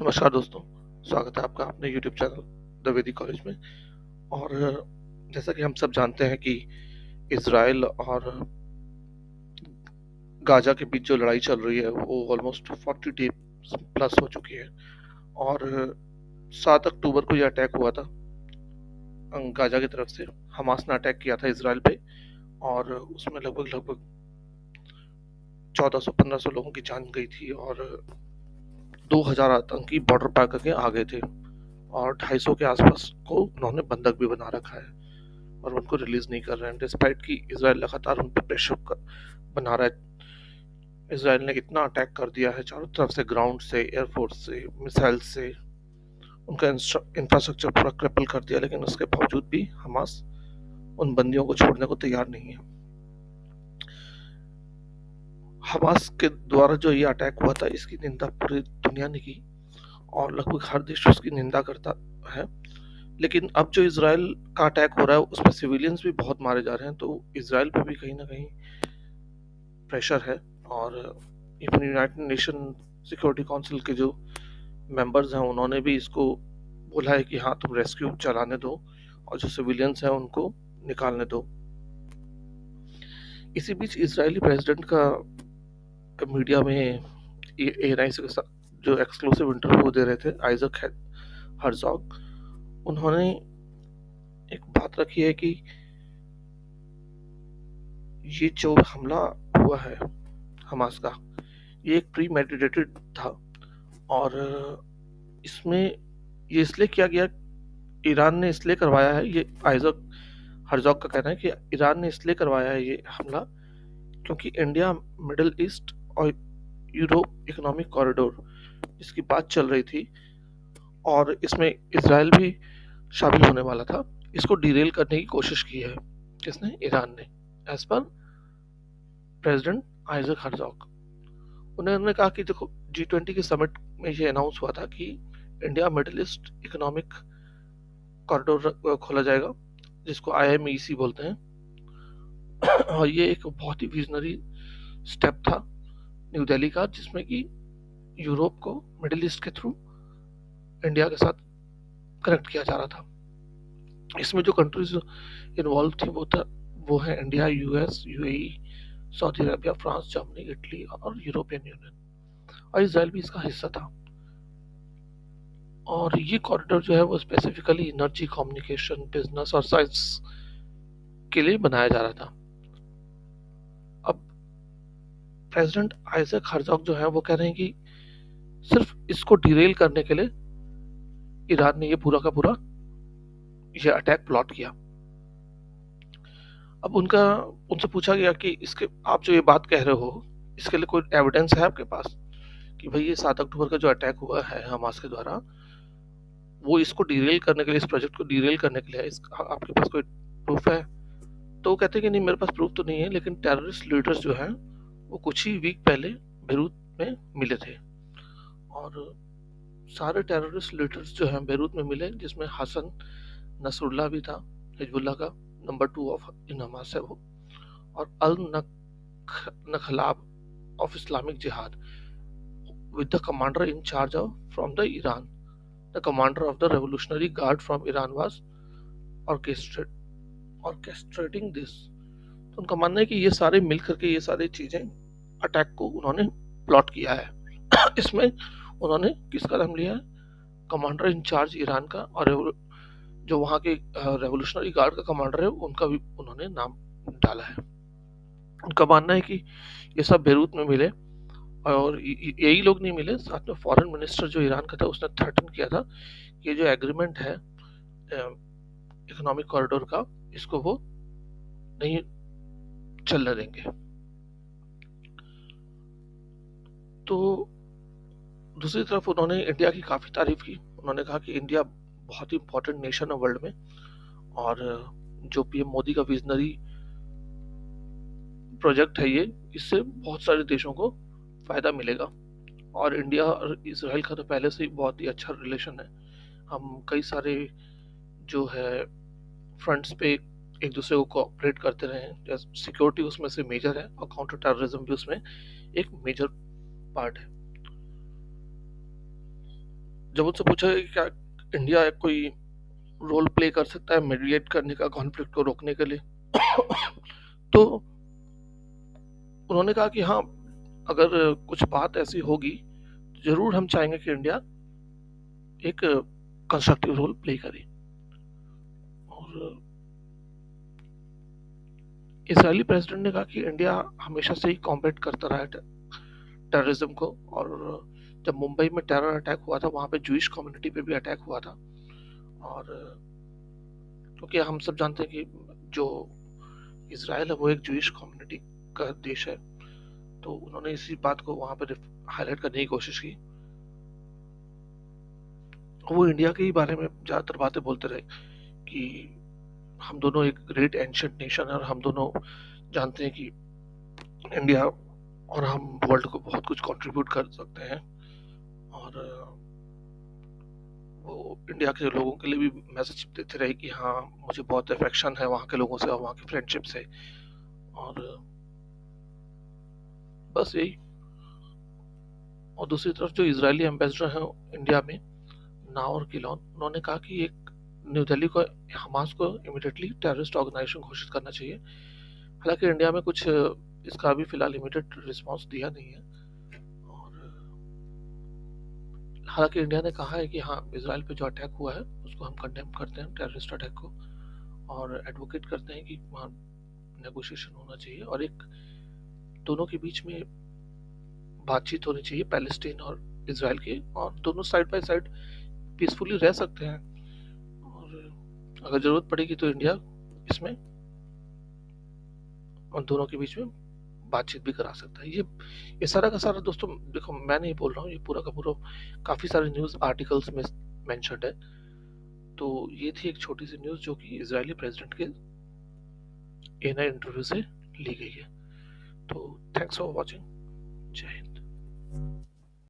नमस्कार दोस्तों, स्वागत है आपका अपने यूट्यूब चैनल द वैदिक कॉलेज में। और जैसा कि हम सब जानते हैं कि इज़राइल और गाज़ा के बीच जो लड़ाई चल रही है वो ऑलमोस्ट 40 डे प्लस हो चुकी है। और 7 अक्टूबर को ये अटैक हुआ था गाज़ा की तरफ से। हमास ने अटैक किया था इज़राइल पे और उसमें लगभग 1400-1500 लोगों की जान गई थी और 2000 आतंकी बॉर्डर पार करके आ गए थे और 250 के आसपास को उन्होंने बंधक भी बना रखा है और उनको रिलीज नहीं कर रहे हैं, डिस्पाइट कि इजराइल लगातार उन पर प्रेशर बना रहा है। इजराइल ने इतना अटैक कर दिया है चारों तरफ से, ग्राउंड से, एयरफोर्स से, मिसाइल से, उनका इंफ्रास्ट्रक्चर पूरा क्रिपल कर दिया, लेकिन उसके बावजूद भी हमास उन बंदियों को छोड़ने को तैयार नहीं है। हमास के द्वारा जो ये अटैक हुआ था इसकी निंदा पूरी दुनिया ने की और लगभग हर देश उसकी निंदा करता है। लेकिन अब जो इजराइल का अटैक हो रहा है उसमें सिविलियंस भी बहुत मारे जा रहे हैं, तो इजराइल पे भी कहीं ना कहीं प्रेशर है। और even United nation security council के जो मेंबर्स हैं उन्होंने भी इसको बोला है कि हाँ, तुम रेस्क्यू चलाने दो और जो सिविलियंस हैं उनको निकालने दो। इसी बीच इजरायली प्रेसिडेंट का मीडिया में एएनआई के साथ जो एक्सक्लूसिव इंटरव्यू दे रहे थे आइजक हर्जॉग, उन्होंने एक बात रखी है कि ये जो हमला हुआ है हमास का, ये एक प्री मेडिटेटेड था और इसमें ये इसलिए किया गया, ईरान ने इसलिए करवाया है। ये आइजक हर्जॉग का कहना है कि ईरान ने इसलिए करवाया है ये हमला क्योंकि इंडिया, मिडिल ईस्ट और यूरोप इकोनॉमिक कॉरिडोर इसकी बात चल रही थी और इसमें इजराइल भी शामिल होने वाला था। इसको डिरेल करने की कोशिश की है किसने? ईरान ने, as per president Isaac Herzog. उन्होंने कहा कि देखो, G20 के समिट में ये अनाउंस हुआ था कि India middle east economic corridor खोला जाएगा, जिसको IMEC बोलते हैं। और ये एक बहुत ही विजनरी स्टेप था न्यू दिल्ली का, जिसमें कि यूरोप को मिडिल ईस्ट के थ्रू इंडिया के साथ कनेक्ट किया जा रहा था। इसमें जो कंट्रीज इन्वॉल्व थी वो है India, US, UAE, Saudi Arabia, France, Germany, Italy और यूरोपियन यूनियन, और इसराइल भी इसका हिस्सा था। और ये कॉरिडोर जो है वो स्पेसिफिकली एनर्जी, कम्युनिकेशन, बिजनेस और साइंस के लिए बनाया जा रहा था। अब प्रेसिडेंट आइजक हर्जॉग जो है वो कह रहे हैं कि सिर्फ इसको डिरेल करने के लिए ईरान ने ये पूरा का पूरा ये अटैक प्लॉट किया। अब उनसे पूछा गया कि इसके, आप जो ये बात कह रहे हो इसके लिए कोई एविडेंस है आपके पास कि भाई ये 7 अक्टूबर का जो अटैक हुआ है हमास के द्वारा, वो इसको डिरेल करने के लिए, इस प्रोजेक्ट को डिरेल करने के लिए आपके पास कोई प्रूफ है? तो वो कहते हैं कि नहीं, मेरे पास प्रूफ तो नहीं है, लेकिन टेररिस्ट लीडर्स जो हैं वो कुछ ही वीक पहले बेरूत में मिले थे और सारे टेररिस्ट लीडर्स जो हैं बेरूत में मिले, जिसमें हसन नसरुल्लाह भी था, हिजबुल्लाह का नंबर 2 ऑफ इन हमास है वो, और अल नखलाब ऑफ इस्लामिक जिहाद with the commander in charge of from the Iran. The commander of the Revolutionary Guard from Iran was orchestrating this. तो उनका मानना है कि ये सारे मिल करके ये सारी चीजें अटैक को उन्होंने प्लॉट किया है। इसमें उन्होंने किसका नाम लिया है? कमांडर इन चार्ज ईरान का, और जो वहाँ के रेवोल्यूशनरी गार्ड का कमांडर है उनका भी उन्होंने नाम डाला है। उनका मानना है कि ये सब बेरूत में मिले और यही लोग नहीं मिले, साथ में फॉरेन मिनिस्टर जो ईरान का था उसने थ्रेटन किया था कि ये जो एग्रीमेंट है इकोनॉमिक कॉरिडोर का, इसको वो नहीं चलने देंगे। तो दूसरी तरफ उन्होंने इंडिया की काफ़ी तारीफ की। उन्होंने कहा कि इंडिया बहुत ही इंपॉर्टेंट नेशन है वर्ल्ड में और जो PM मोदी का विजनरी प्रोजेक्ट है ये, इससे बहुत सारे देशों को फ़ायदा मिलेगा। और इंडिया और इसराइल का तो पहले से ही बहुत ही अच्छा रिलेशन है। हम कई सारे जो है फ्रंट्स पे एक दूसरे को कोऑपरेट करते रहे हैं, जैसे सिक्योरिटी उसमें से मेजर है और काउंटर टेररिज्म भी उसमें एक मेजर पार्ट है। जब उनसे पूछा कि क्या इंडिया कोई रोल प्ले कर सकता है मीडिएट करने का कॉन्फ्लिक्ट को रोकने के लिए, तो उन्होंने कहा कि हाँ, अगर कुछ बात ऐसी होगी तो जरूर हम चाहेंगे कि इंडिया एक कंस्ट्रक्टिव रोल प्ले करे। और इसराइली प्रेसिडेंट ने कहा कि इंडिया हमेशा से ही कॉम्बैट करता रहा है टेररिज्म को, और जब मुंबई में टेरर अटैक हुआ था वहाँ पे जूइश कम्युनिटी पे भी अटैक हुआ था। और क्योंकि हम सब जानते हैं कि जो इसराइल है वो एक जूइश कम्युनिटी का देश है, तो उन्होंने इसी बात को वहाँ पे हाईलाइट करने की कोशिश की। वो इंडिया के ही बारे में ज़्यादातर बातें बोलते रहे कि हम दोनों एक ग्रेट एंशिएंट नेशन है और हम दोनों जानते हैं कि इंडिया और हम वर्ल्ड को बहुत कुछ कंट्रीब्यूट कर सकते हैं। और वो इंडिया के लोगों के लिए भी मैसेज देते रहे कि हाँ, मुझे बहुत अफेक्शन है वहाँ के लोगों से और वहाँ की फ्रेंडशिप से। और बस यही। और दूसरी तरफ जो इजरायली एम्बेसडर हैं इंडिया में, नावर गिलोन, उन्होंने कहा कि एक न्यू दिल्ली को हमास को इमीडिएटली टेररिस्ट ऑर्गेनाइजेशन घोषित करना चाहिए। हालांकि इंडिया में कुछ इसका अभी फिलहाल इमीडिएट रिस्पांस दिया नहीं है। और हालांकि इंडिया ने कहा है कि हाँ, इसराइल पे जो अटैक हुआ है उसको हम कंडेम करते हैं, टेररिस्ट अटैक को, और एडवोकेट करते हैं कि वहाँ नेगोशिएशन होना चाहिए और एक दोनों के बीच में बातचीत होनी चाहिए, पैलेस्टीन और इसराइल की, और दोनों साइड बाय साइड पीसफुली रह सकते हैं। और अगर ज़रूरत पड़ेगी तो इंडिया इसमें उन दोनों के बीच में बातचीत भी करा सकता है। ये सारा का सारा दोस्तों देखो, मैं नहीं बोल रहा हूँ, ये पूरा का पूरा काफ़ी सारे न्यूज़ आर्टिकल्स में मेंशन्ड है। तो ये थी एक छोटी सी न्यूज़ जो कि इजरायली प्रेसिडेंट के एएनआई इंटरव्यू से ली गई है। तो थैंक्स फॉर वॉचिंग। जय हिंद।